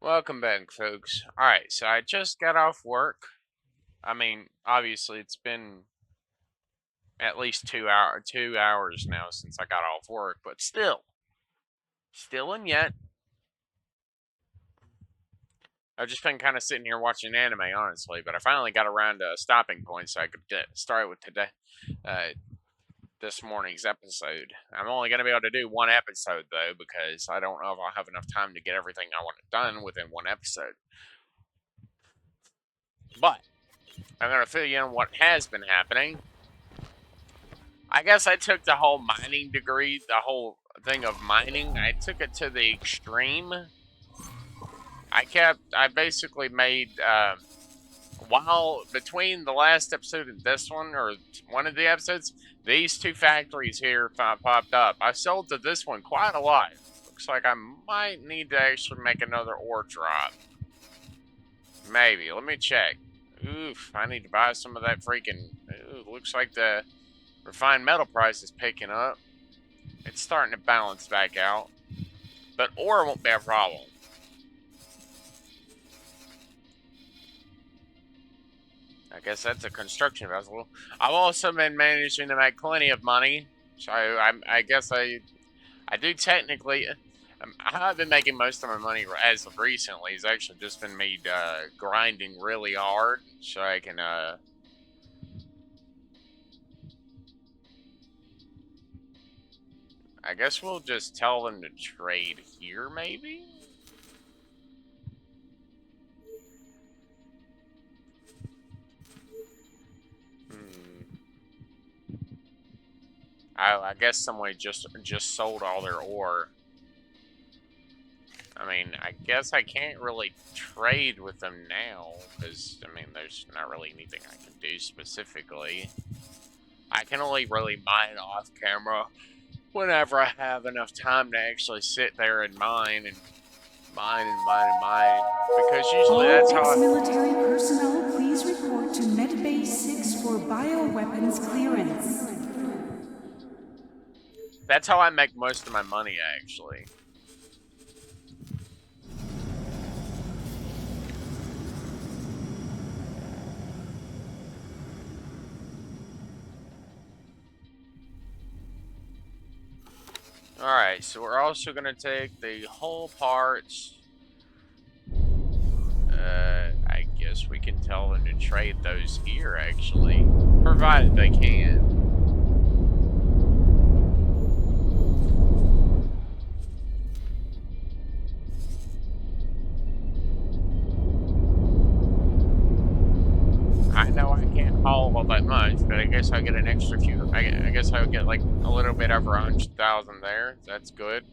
Welcome back, folks. Alright, so I just got off work. I mean, obviously, it's been at least 2 hours now since I got off work, but still and yet, I've just been kind of sitting here watching anime, honestly. But I finally got around to a stopping point, so I could get started with uh, this morning's episode. I'm only gonna be able to do one episode though, because I don't know if I'll have enough time to get everything I want done within one episode. But I'm gonna fill you in what has been happening. I guess I took the whole mining degree, the whole thing of mining, I took it to the extreme. I basically made, while between the last episode and this one, or one of the episodes, these two factories here popped up. I sold to this one quite a lot. Looks like I might need to actually make another ore drop. Maybe. Let me check. Oof, I need to buy some of that freaking... Ooh, looks like the refined metal price is picking up. It's starting to balance back out. But ore won't be a problem. I guess that's a construction vessel. I've also been managing to make plenty of money. So I guess I do technically... I've been making most of my money as of recently. It's actually just been me grinding really hard so I can... I guess we'll just tell them to trade here, maybe? I guess someone just sold all their ore. I mean, I guess I can't really trade with them now, because, I mean, there's not really anything I can do specifically. I can only really mine off camera whenever I have enough time to actually sit there and mine and mine and mine and mine. Because usually that's how ex-military personnel, please report to Medbay 6 for bioweapons clearance. That's how I make most of my money, actually. Alright, so we're also going to take the whole parts. I guess we can tell them to trade those here, actually. Provided they can. I know I can't haul all that much, but I guess I'll get an extra few. I guess I'll get like a little bit over 100,000 there. That's good.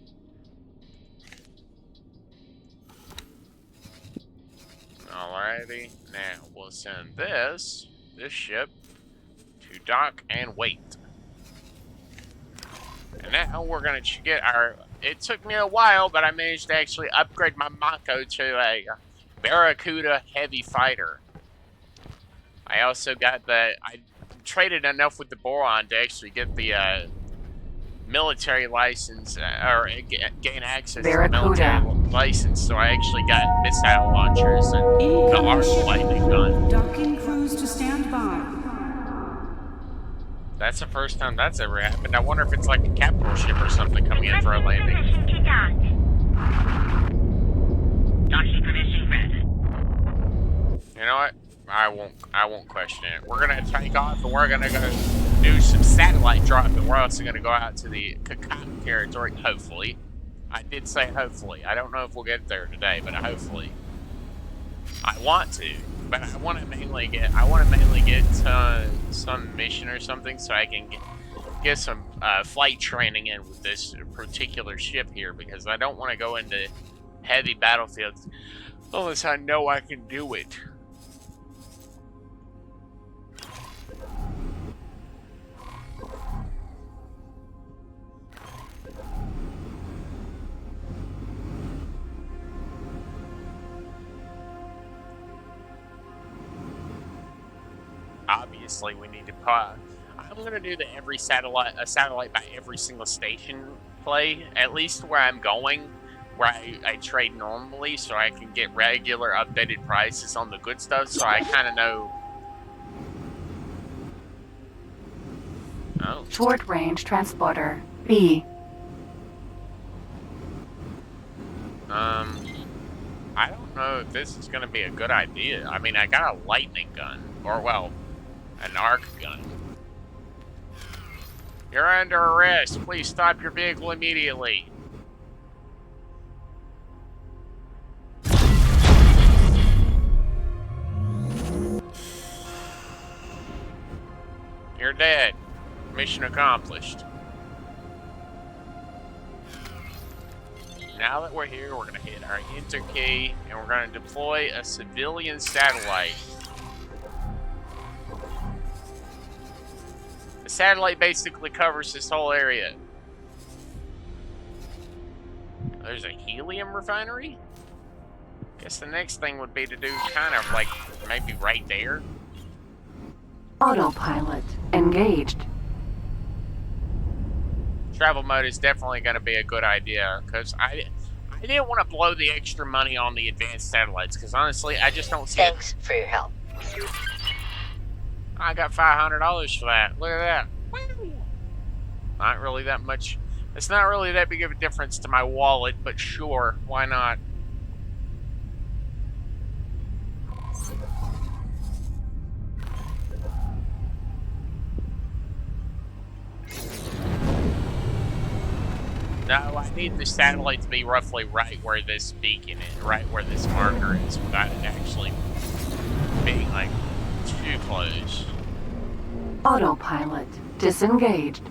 Alrighty, now we'll send this ship to dock and wait. And now we're gonna get our. It took me a while, but I managed to actually upgrade my Mako to a barracuda heavy fighter. I also got I traded enough with the boron to actually get the military license, or gain access to the military license, so I actually got missile launchers and the arc lightning gun. Docking crews to stand by. That's the first time that's ever happened. I wonder if it's like a capital ship or something coming in for a landing. You know what? I won't question it. We're gonna take off and we're gonna go do some satellite dropping. We're also gonna go out to the Cotton territory, hopefully. I did say hopefully. I don't know if we'll get there today, but hopefully. I want to, but I want to mainly get some mission or something so I can get some flight training in with this particular ship here, because I don't want to go into heavy battlefields unless I know I can do it. Obviously, we need to I'm gonna do the a satellite by every single station play, at least where I'm going. where I trade normally so I can get regular updated prices on the good stuff, so I kind of know. Oh. Short range transporter B. I don't know if this is going to be a good idea. I mean, I got a lightning gun, or well, an arc gun. You're under arrest. Please stop your vehicle immediately. You're dead. Mission accomplished. Now that we're here, we're going to hit our enter key, and we're going to deploy a civilian satellite. The satellite basically covers this whole area. There's a helium refinery? Guess the next thing would be to do kind of like maybe right there. Autopilot engaged. Travel mode is definitely going to be a good idea, because I didn't want to blow the extra money on the advanced satellites, because honestly, I just don't see it. Thanks for your help. I got $500 for that. Look at that. Not really that much. It's not really that big of a difference to my wallet, but sure, why not? No, I need the satellite to be roughly right where this beacon is, right where this marker is, without it actually being, like, too close. Autopilot disengaged.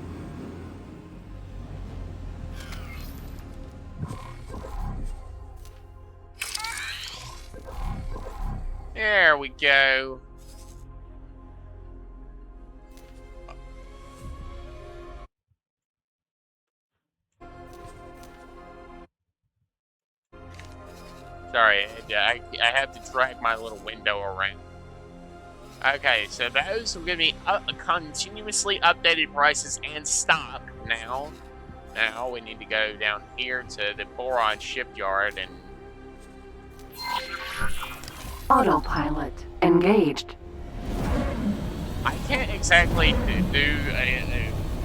There we go. Sorry, I have to drag my little window around. Okay, so those will give me continuously updated prices and stock now. Now we need to go down here to the boron shipyard and... Autopilot engaged. I can't exactly do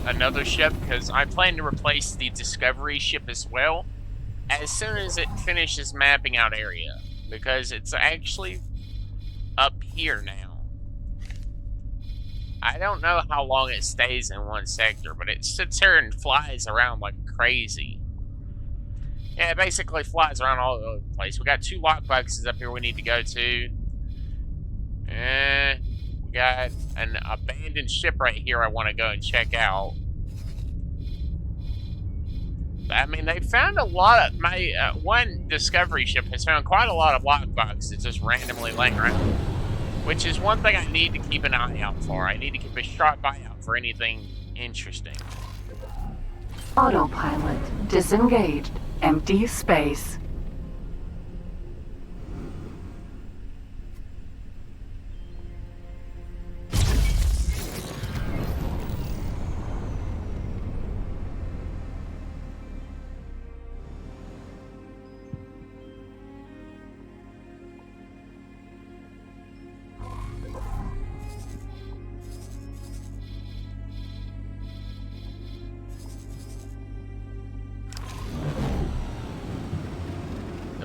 another ship because I plan to replace the Discovery ship as well as soon as it finishes mapping out area, because it's actually up here now. I don't know how long it stays in one sector, but it sits here and flies around like crazy. Yeah, it basically flies around all over the place. We got 2 lockboxes up here we need to go to. And we got an abandoned ship right here I want to go and check out. I mean, they found a lot of... one Discovery ship has found quite a lot of lockboxes just randomly laying around. Which is one thing I need to keep an eye out for. I need to keep a sharp eye out for anything interesting. Autopilot disengaged. Empty space.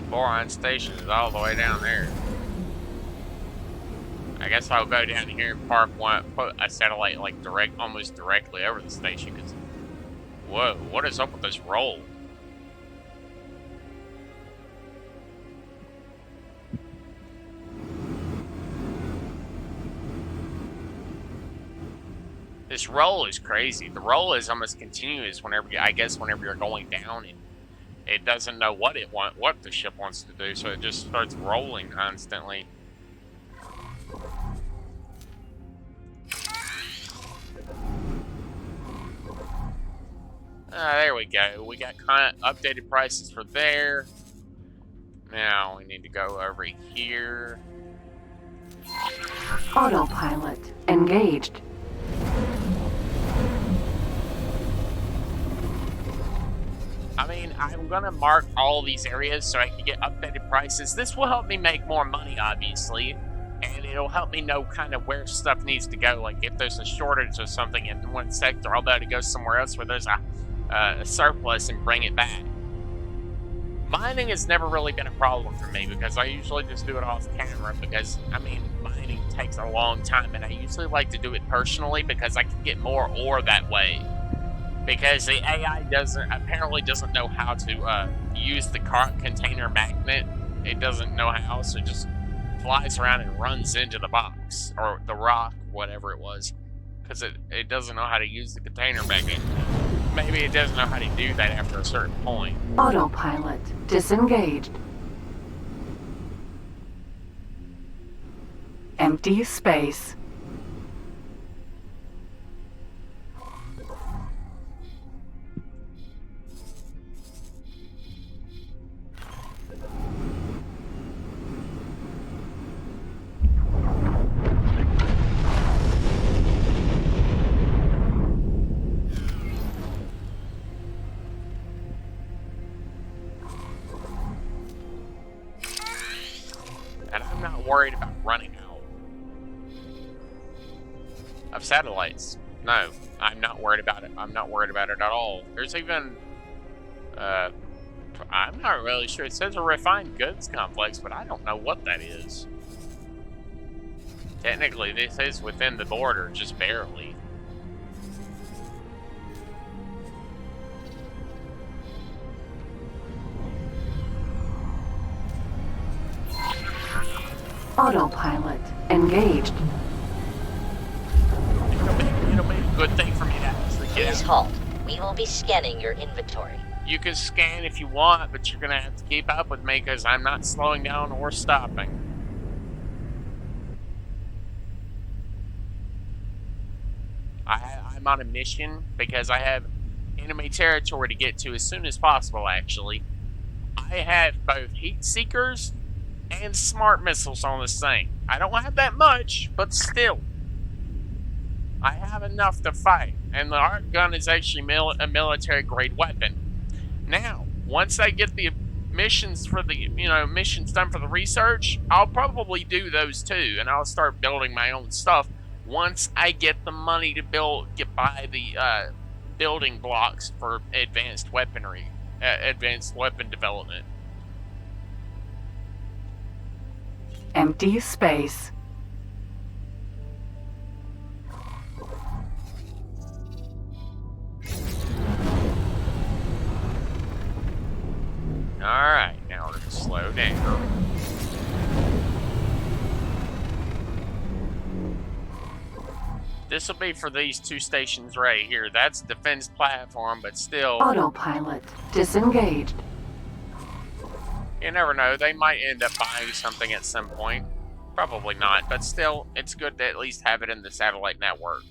Boron station is all the way down there. I guess I'll go down here and park one, put a satellite like almost directly over the station. Cause, whoa, what is up with this roll? This roll is crazy. The roll is almost continuous whenever you're going down, and it doesn't know what the ship wants to do, so it just starts rolling constantly. There we go. We got kind of updated prices for there. Now we need to go over here. Autopilot engaged. I mean, I'm gonna mark all these areas so I can get updated prices. This will help me make more money, obviously, and it'll help me know kind of where stuff needs to go. Like if there's a shortage of something in one sector, I'll be able to go somewhere else where there's a surplus and bring it back. Mining has never really been a problem for me because I usually just do it off camera because, I mean, mining takes a long time and I usually like to do it personally because I can get more ore that way. Because the AI apparently doesn't know how to use the container magnet. It doesn't know how, so it just flies around and runs into the box or the rock, whatever it was. Because it doesn't know how to use the container magnet. Maybe it doesn't know how to do that after a certain point. Autopilot disengaged. Empty space. And I'm not worried about running out of satellites. No, I'm not worried about it. I'm not worried about it at all. There's even, I'm not really sure. It says a refined goods complex, but I don't know what that is. Technically, this is within the border, just barely. Autopilot engaged. It'll be a good thing for me to actually get Please out. halt. We will be scanning your inventory. You can scan if you want, but you're gonna have to keep up with me because I'm not slowing down or stopping. I'm on a mission because I have enemy territory to get to as soon as possible, actually. I have both heat seekers and smart missiles on this thing. I don't have that much, but still. I have enough to fight, and the arc gun is actually a military-grade weapon. Now, once I get the missions for the, missions done for the research, I'll probably do those too, and I'll start building my own stuff once I get the money to buy the building blocks for advanced weaponry, advanced weapon development. Empty space. Alright, now we're gonna slow down. This will be for these two stations right here. That's a defense platform, but still, Autopilot disengaged. you never know. They might end up buying something at some point. Probably not, but still, it's good to at least have it in the satellite network.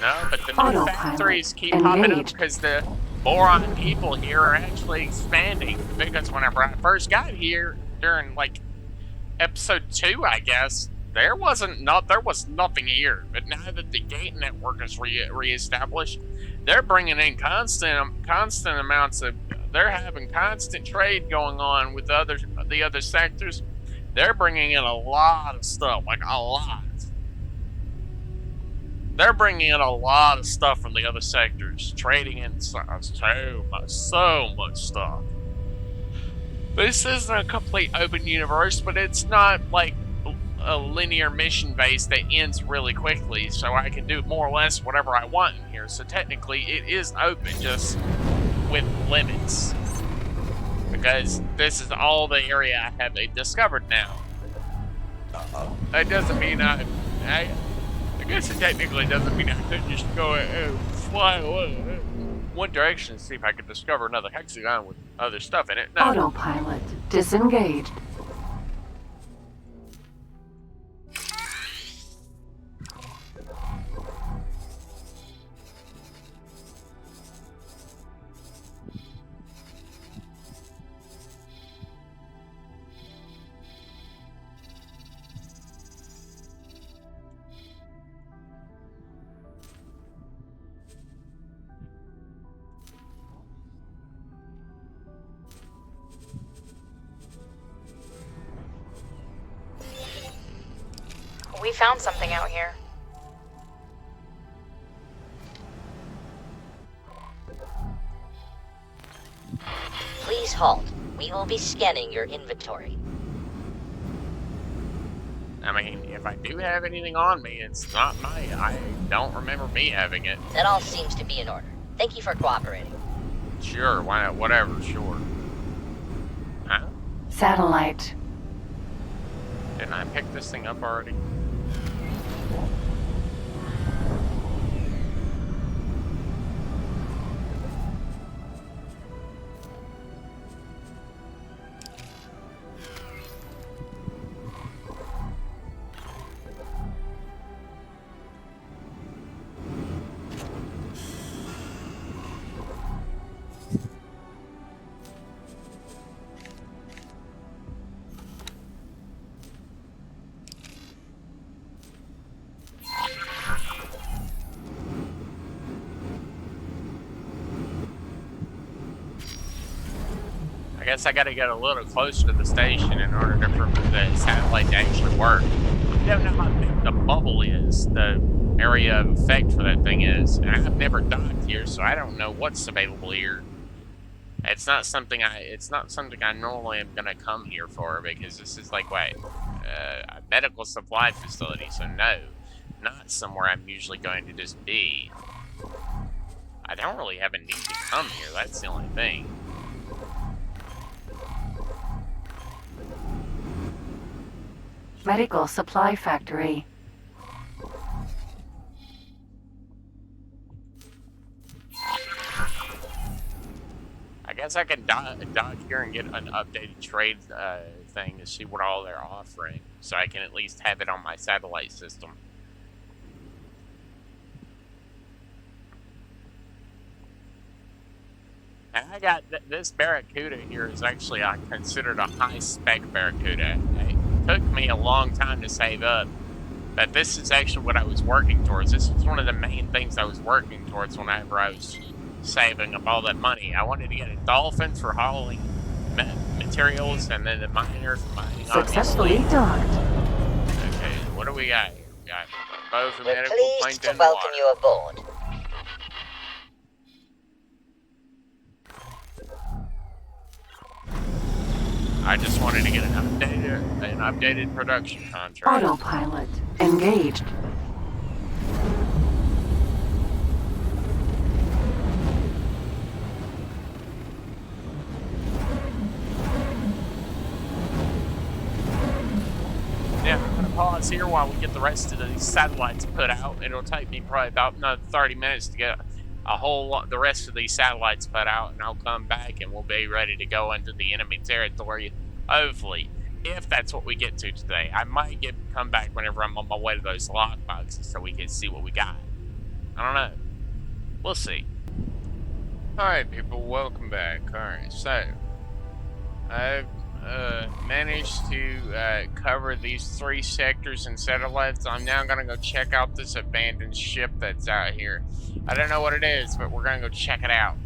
No, but the new Autopilot factories keep popping up engaged. because the boron people here are actually expanding. Because whenever I first got here, during like episode 2, I guess, there was nothing here. But now that the gate network is reestablished, they're bringing in constant amounts of. They're having constant trade going on with the other sectors. They're bringing in a lot of stuff, like a lot. They're bringing in a lot of stuff from the other sectors, trading in so much stuff. This isn't a complete open universe, but it's not like a linear mission base that ends really quickly, so I can do more or less whatever I want in here. So technically, it is open, just with limits. Because this is all the area I have discovered now. That doesn't mean I guess it technically doesn't mean I could just go fly away one direction and see if I could discover another hexagon with other stuff in it. No. Autopilot disengaged. found something out here. Please halt. We will be scanning your inventory. I mean, if I do have anything on me, it's not my. I don't remember me having it. That all seems to be in order. Thank you for cooperating. Sure, why not? Whatever, sure. Huh? Satellite. Didn't I pick this thing up already? I guess I gotta get a little closer to the station in order for the satellite to actually work. I don't know how big the bubble is, the area of effect for that thing is, and I've never docked here, so I don't know what's available here. It's not something I normally am gonna come here for, because this is like what, a medical supply facility, so no, not somewhere I'm usually going to just be. I don't really have a need to come here, that's the only thing. Medical supply factory. I guess I can dock here and get an updated trade thing to see what all they're offering, so I can at least have it on my satellite system. And I got this barracuda here is actually considered a high-spec barracuda. It took me a long time to save up, but this is actually what I was working towards. This was one of the main things I was working towards whenever I was saving up all that money. I wanted to get a dolphin for hauling materials, and then the miner for mining. Successfully docked. Okay, what do we got here? We got both We're medical pleased plankton to and welcome water. you aboard. I just wanted to get an updated production contract. Autopilot engaged. Yeah, I'm gonna pause here while we get the rest of these satellites put out. It'll take me probably about another 30 minutes to get a whole lot, the rest of these satellites put out, and I'll come back and we'll be ready to go into the enemy territory. Hopefully, if that's what we get to today. I might come back whenever I'm on my way to those lock boxes so we can see what we got. I don't know. We'll see. Alright, people, welcome back. Alright, so I've managed to cover these 3 sectors and satellites. I'm now gonna go check out this abandoned ship that's out here. I don't know what it is, but we're gonna go check it out.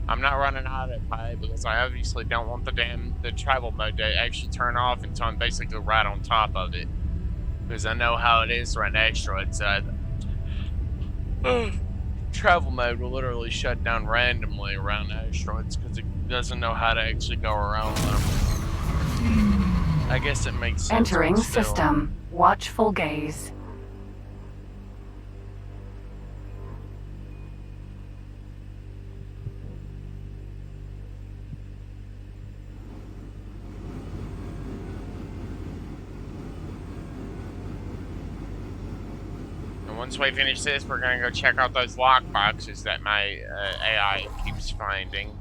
I'm not running autopilot because I obviously don't want the travel mode to actually turn off until I'm basically right on top of it. Because I know how it is right next to it. Travel mode will literally shut down randomly around asteroids because it doesn't know how to actually go around them. I guess it makes sense. Entering system. Watchful gaze. Once we finish this, we're gonna go check out those lock boxes that my AI keeps finding.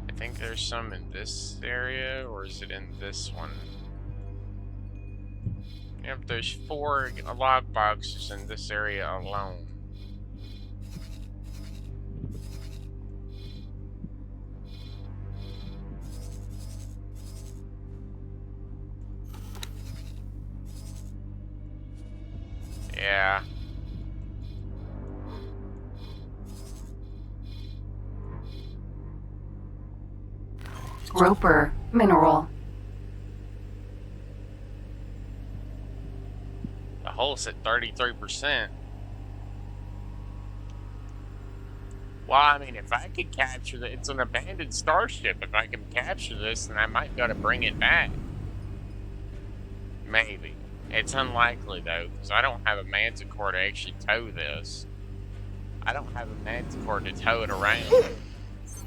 I think there's some in this area, or is it in this one? Yep, there's 4 lock boxes in this area alone. Yeah. Roper mineral. us at 33%. Well, I mean, if I could capture it's an abandoned starship. If I can capture this, then I might be able to bring it back. Maybe. It's unlikely, though, because I don't have a manticore to actually tow this. I don't have a manticore to tow it around.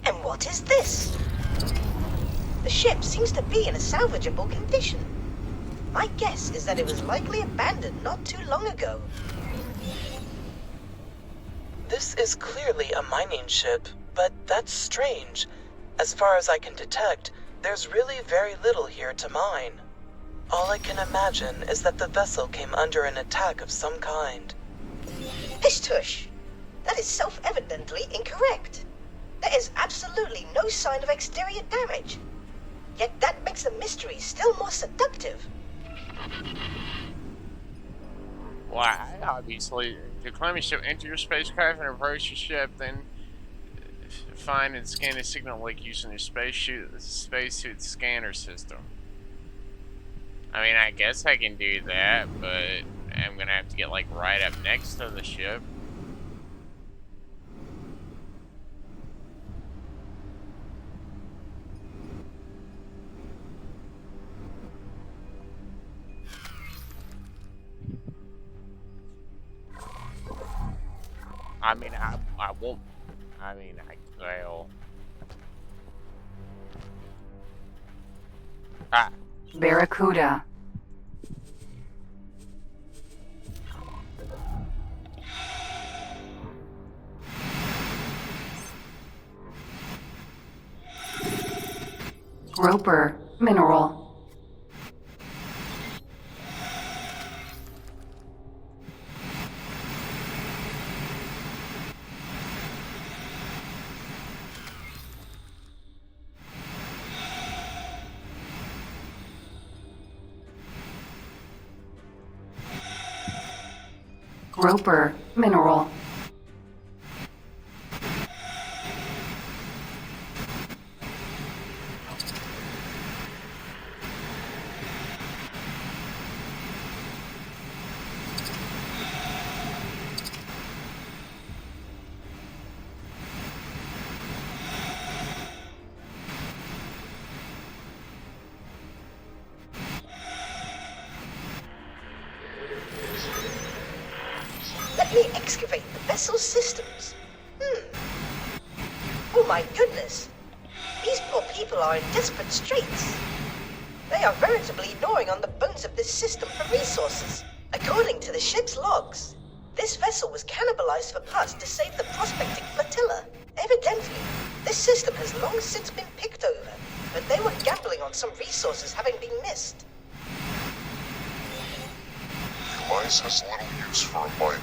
And what is this? The ship seems to be in a salvageable condition. My guess is that it was likely abandoned not too long ago. This is clearly a mining ship, but that's strange. As far as I can detect, there's really very little here to mine. All I can imagine is that the vessel came under an attack of some kind. Pish tush! That is self-evidently incorrect. There is absolutely no sign of exterior damage. Yet that makes the mystery still more seductive. Why? Obviously, to climb a ship, enter your spacecraft and approach your ship, then find and scan a signal link using your spacesuit scanner system. I mean, I guess I can do that, but I'm gonna have to get like right up next to the ship. I mean, I won't. I mean, well. Ah. Barracuda. Roper. Mineral. Roper. Mineral. Let me excavate the vessel's systems. Oh my goodness. These poor people are in desperate straits. They are veritably gnawing on the bones of this system for resources. According to the ship's logs, this vessel was cannibalized for parts to save the prospecting flotilla. Evidently, this system has long since been picked over, but they were gambling on some resources having been missed. The Alliance has little use for a miner.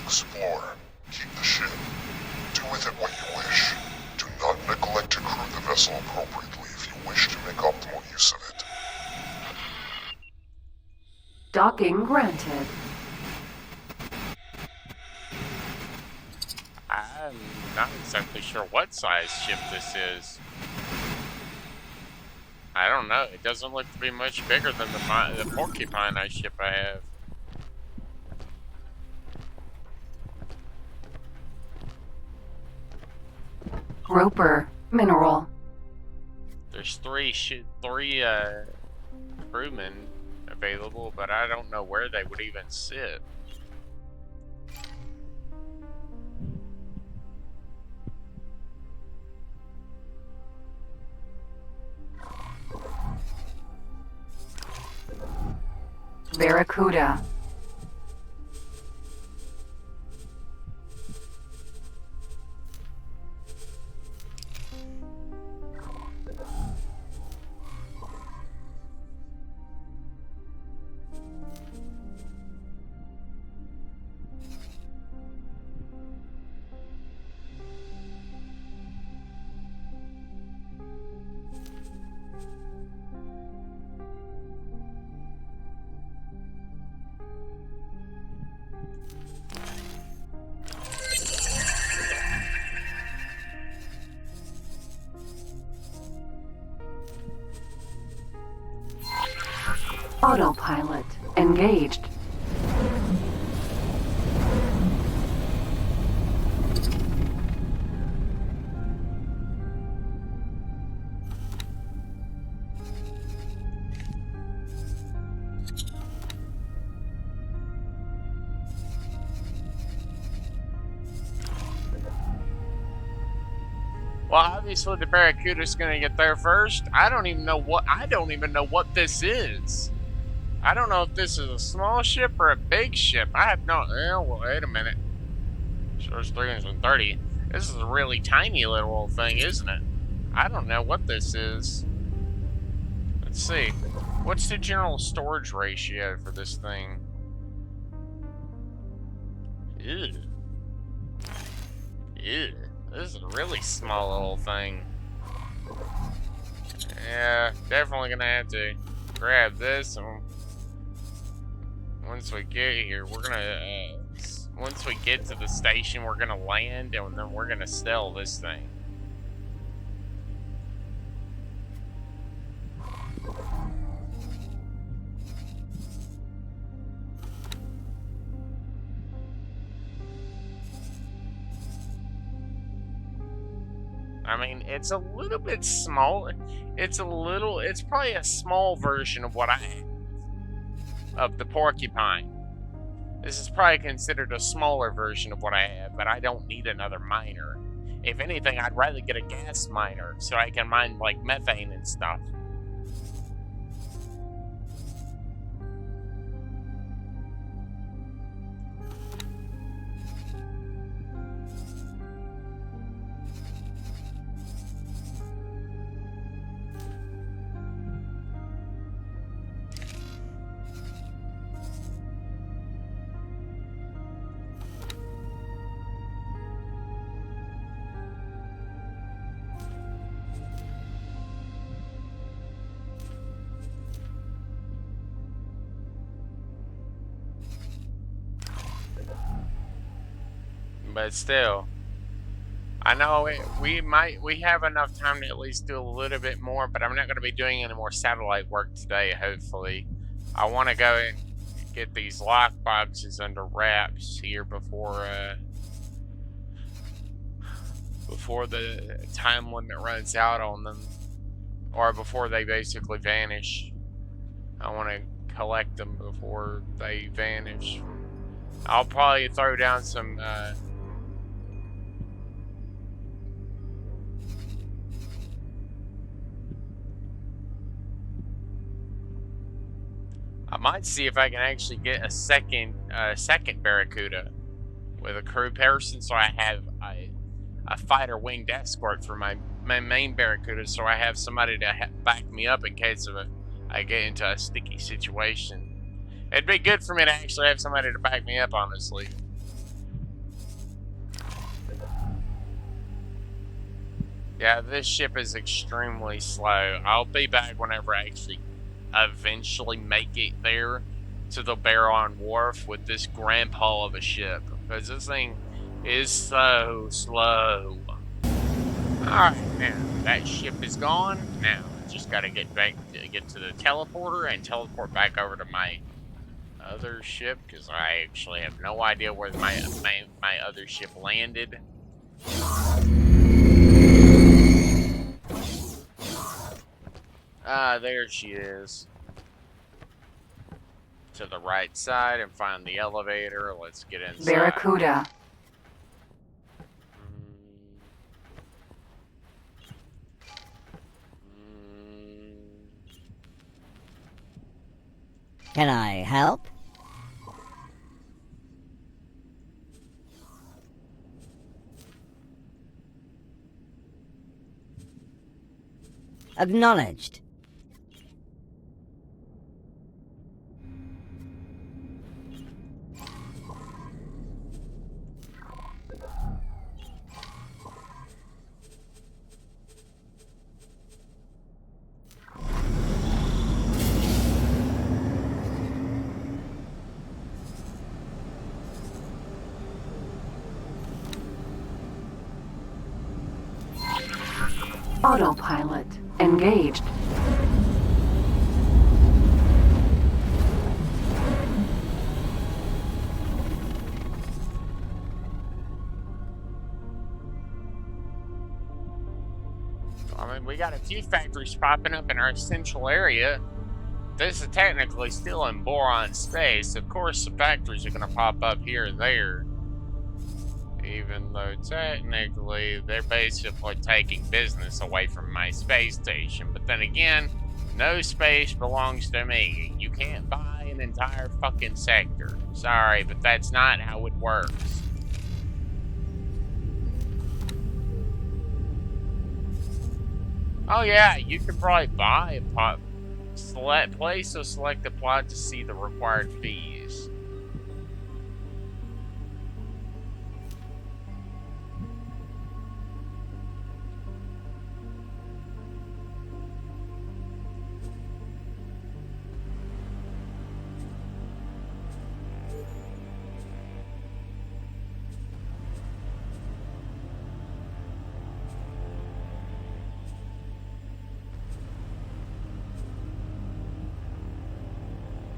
Explore. Keep the ship. Do with it what you wish. Do not neglect to crew the vessel appropriately if you wish to make optimal use of it. Docking granted. I'm not exactly sure what size ship this is. I don't know. It doesn't look to be much bigger than the porcupine ship I have. Roper. Mineral. There's three crewmen available, but I don't know where they would even sit. Barracuda. Autopilot engaged. Well, obviously the barracuda's gonna get there first. I don't even know what this is. I don't know if this is a small ship or a big ship. I have no. Well, wait a minute. Shows 330. This is a really tiny little thing, isn't it? I don't know what this is. Let's see. What's the general storage ratio for this thing? Ew. Ew. This is a really small little thing. Yeah, definitely gonna have to grab this. And once we get here, we're gonna. Once we get to the station, we're gonna land and then we're gonna sell this thing. I mean, it's a little bit small. It's probably a small version of what I have. Of the porcupine. This is probably considered a smaller version of what I have, but I don't need another miner. If anything, I'd rather get a gas miner so I can mine, like, methane and stuff. But still, I know we have enough time to at least do a little bit more, but I'm not going to be doing any more satellite work today, hopefully. I want to go and get these lock boxes under wraps here before the time limit runs out on them, or before they basically vanish. I want to collect them before they vanish. I'll probably throw down some I might see if I can actually get a second barracuda with a crew person, so I have a fighter winged escort for my main barracuda, so I have somebody to back me up in case I get into a sticky situation. It'd be good for me to actually have somebody to back me up, honestly. Yeah, this ship is extremely slow. I'll be back whenever I actually eventually make it there to the Baron wharf with this grandpa of a ship, because this thing is so slow. Alright, now that ship is gone. Now I just gotta get to the teleporter and teleport back over to my other ship, because I actually have no idea where my other ship landed. Ah, there she is. To the right side and find the elevator. Let's get inside. Barracuda. Can I help? Acknowledged. Autopilot engaged. I mean, we got a few factories popping up in our central area. This is technically still in boron space. Of course, the factories are going to pop up here and there. Even though technically they're basically taking business away from my space station. But then again, no space belongs to me. You can't buy an entire fucking sector. Sorry, but that's not how it works. Oh yeah, you could probably buy a pot. Place a selected plot to see the required fees.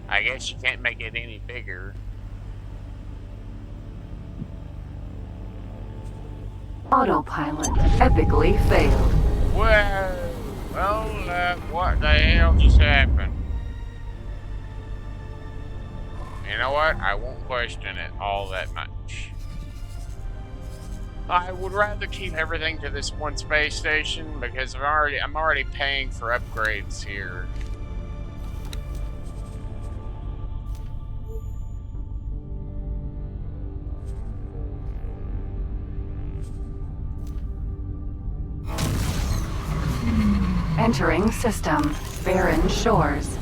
I guess you can't make it any bigger. Autopilot epically failed. Whoa! Well, what the hell just happened? You know what? I won't question it all that much. I would rather keep everything to this one space station because I'm already paying for upgrades here. Entering system. Barren shores.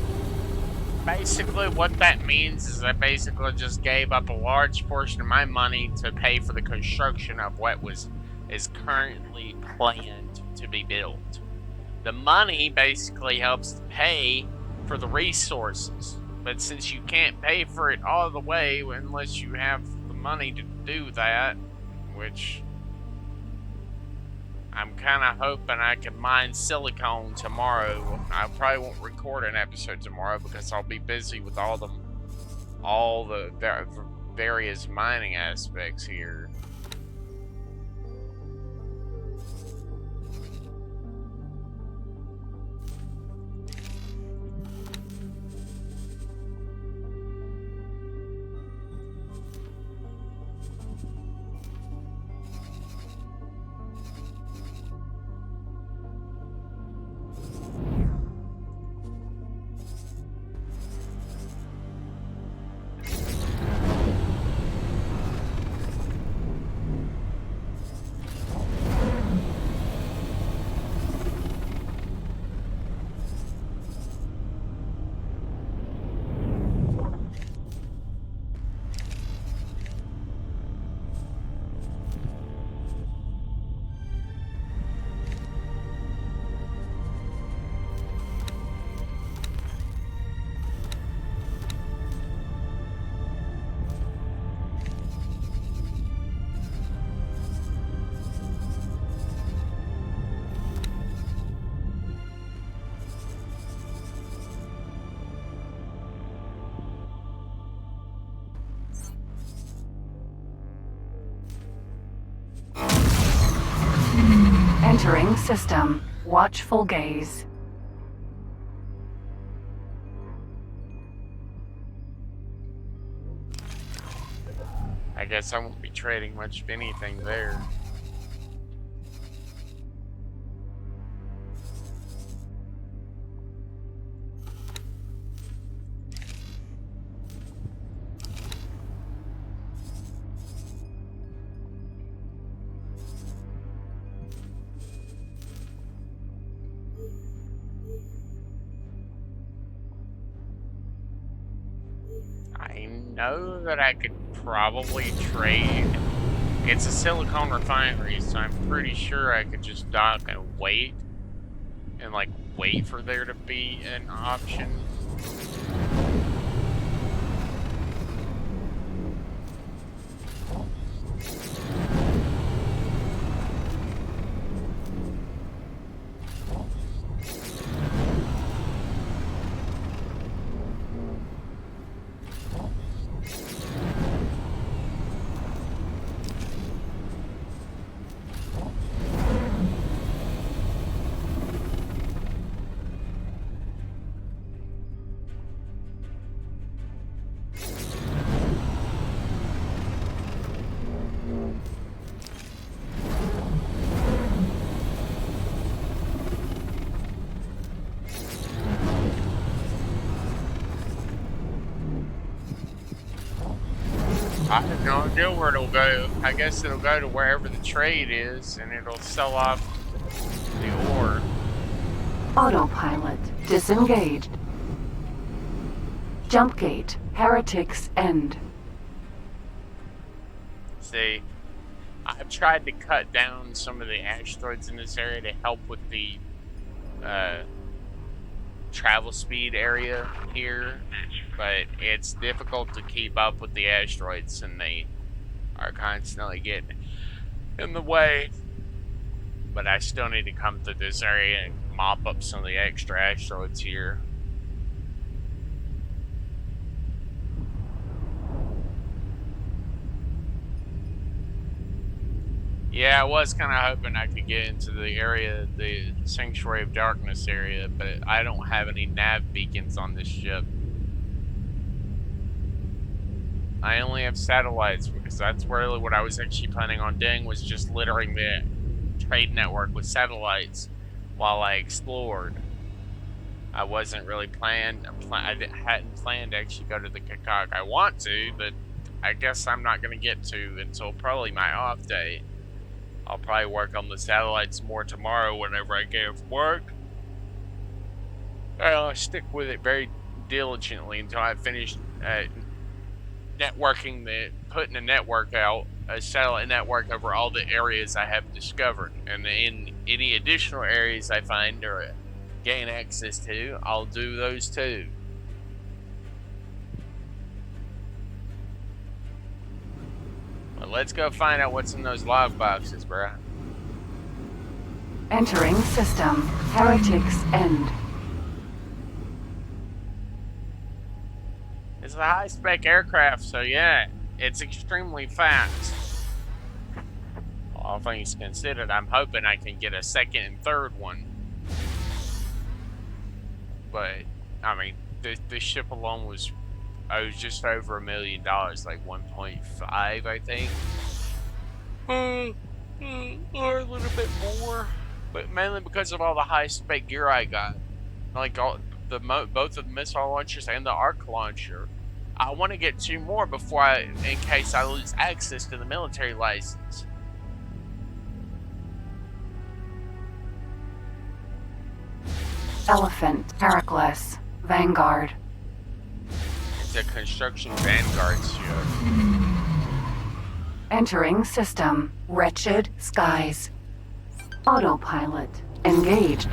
Basically, what that means is I basically just gave up a large portion of my money to pay for the construction of what is currently planned to be built. The money basically helps pay for the resources, but since you can't pay for it all the way unless you have the money to do that, which I'm kind of hoping I can mine silicone tomorrow. I probably won't record an episode tomorrow because I'll be busy with all the various mining aspects here. Entering system. Watchful gaze. I guess I won't be trading much of anything there. I know that I could probably trade. It's a silicone refinery, so I'm pretty sure I could just dock and wait. And like wait for there to be an option. I have no idea where it'll go. I guess it'll go to wherever the trade is, and it'll sell off the ore. Autopilot disengaged. Jump gate. Heretics end. See, I've tried to cut down some of the asteroids in this area to help with the travel speed area here, but it's difficult to keep up with the asteroids, and they are constantly getting in the way. But I still need to come to this area and mop up some of the extra asteroids here. Yeah, I was kind of hoping I could get into the area, the Sanctuary of Darkness area, but I don't have any nav beacons on this ship. I only have satellites, because that's really what I was actually planning on doing, was just littering the trade network with satellites while I explored. I wasn't really I hadn't planned to actually go to the Kakak. I want to, but I guess I'm not going to get to until probably my off day. I'll probably work on the satellites more tomorrow whenever I get off work. I'll stick with it very diligently until I finish putting a network out, a satellite network over all the areas I have discovered. And in any additional areas I find or gain access to, I'll do those too. But let's go find out what's in those log boxes, bruh. Entering system. Heretics end. It's a high-spec aircraft, so yeah, it's extremely fast. All things considered, I'm hoping I can get a second and third one. But, I mean, this ship alone was just over $1 million, like 1.5, I think. Or a little bit more. But mainly because of all the high-spec gear I got. Like, both of the missile launchers and the arc launcher. I want to get 2 more before in case I lose access to the military license. Elephant. Heracles. Vanguard. It's a construction Vanguard ship. Entering system. Wretched skies. Autopilot engaged.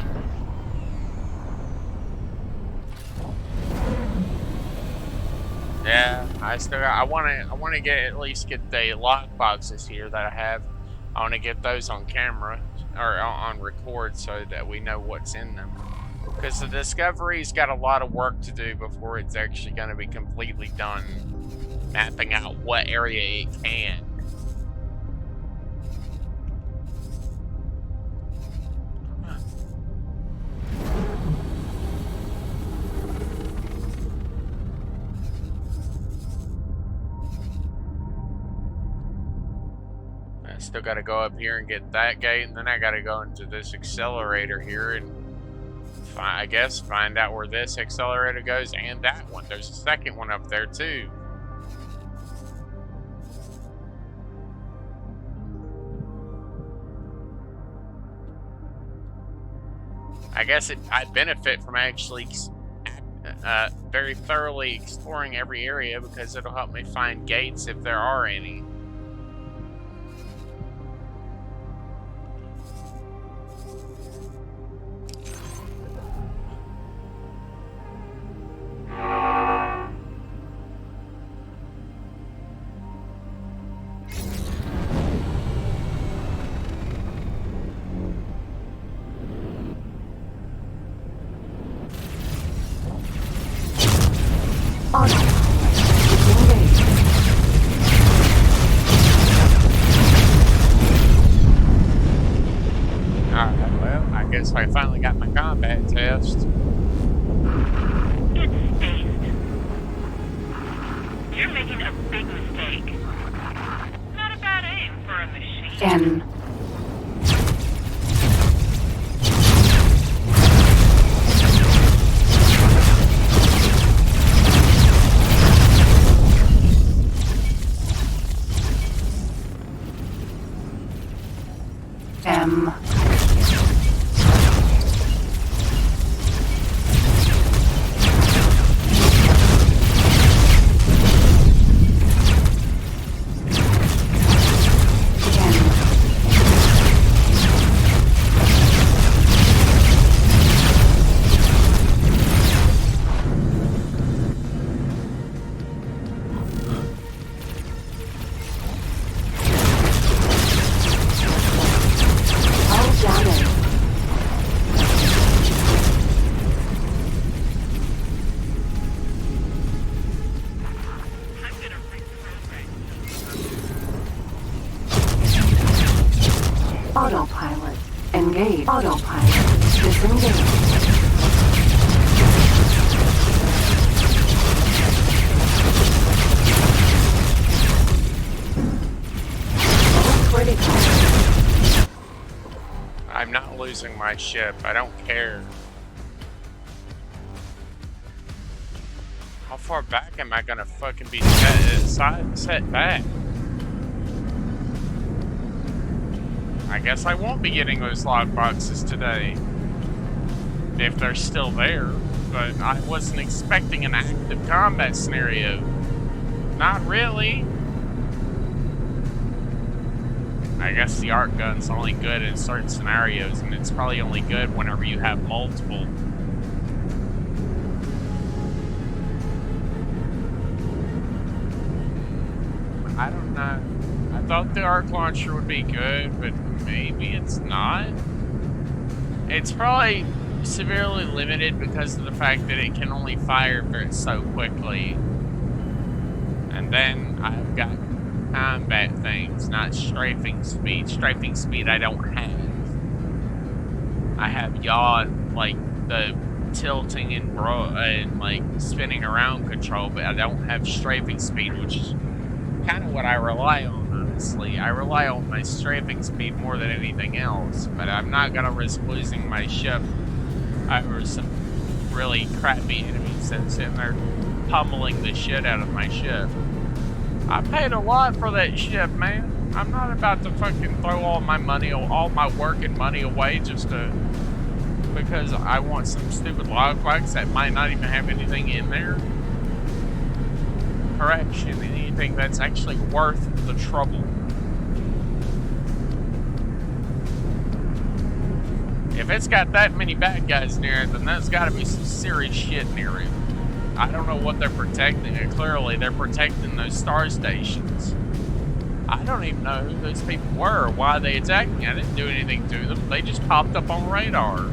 Yeah, I want to at least get the lock boxes here that I have. I want to get those on camera or on record so that we know what's in them. Because the Discovery's got a lot of work to do before it's actually going to be completely done mapping out what area it can. Still got to go up here and get that gate, and then I got to go into this accelerator here and I guess find out where this accelerator goes and that one. There's a second one up there too. I guess I'd benefit from actually very thoroughly exploring every area because it'll help me find gates if there are any. I finally got my combat test. It's spaced. You're making a big mistake. Not a bad aim for a machine. N. M. Autopilot. Engage. Autopilot. Disengage. Critical. I'm not losing my ship. I don't care. How far back am I gonna fucking be set back? I guess I won't be getting those log boxes today. If they're still there. But I wasn't expecting an active combat scenario. Not really. I guess the arc gun's only good in certain scenarios, and it's probably only good whenever you have multiple. I don't know. I thought the arc launcher would be good, but maybe it's not. It's probably severely limited because of the fact that it can only fire so quickly. And then I've got combat things, not strafing speed. Strafing speed I don't have. I have yaw, like the tilting and like spinning around control, but I don't have strafing speed, which is kind of what I rely on. Honestly, I rely on my strafing speed more than anything else, but I'm not gonna risk losing my ship over some really crappy enemies that's sitting there pummeling the shit out of my ship. I paid a lot for that ship, man. I'm not about to fucking throw all my money, all my work and money away just because I want some stupid logbox that might not even have anything in there. Correction, anything that's actually worth the trouble. If it's got that many bad guys near it, then there's got to be some serious shit near it. I don't know what they're protecting. Clearly, they're protecting those star stations. I don't even know who those people were or why they attacked me. I didn't do anything to them. They just popped up on radar.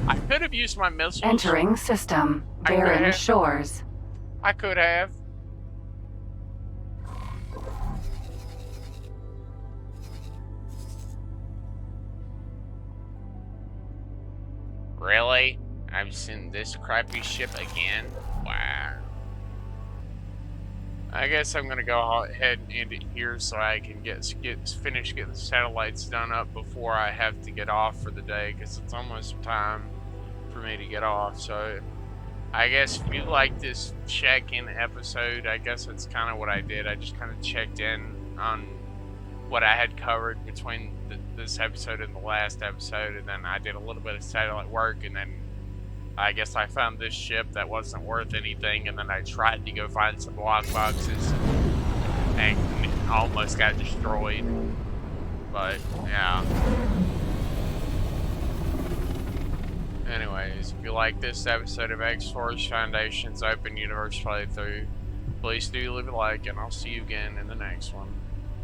I could have used my missiles. Entering system. Bearing shores. I could have. Really? I'm seeing this crappy ship again? Wow. I guess I'm gonna go ahead and end it here so I can finish getting the satellites done up before I have to get off for the day, because it's almost time for me to get off. So I guess if you like this check-in episode, I guess that's kind of what I did. I just kind of checked in on what I had covered between this episode and the last episode, and then I did a little bit of satellite work, and then I guess I found this ship that wasn't worth anything, and then I tried to go find some lock boxes and almost got destroyed. But yeah. Anyways, if you like this episode of X-Force Foundation's Open Universe playthrough, please do leave a like, and I'll see you again in the next one.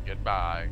Goodbye.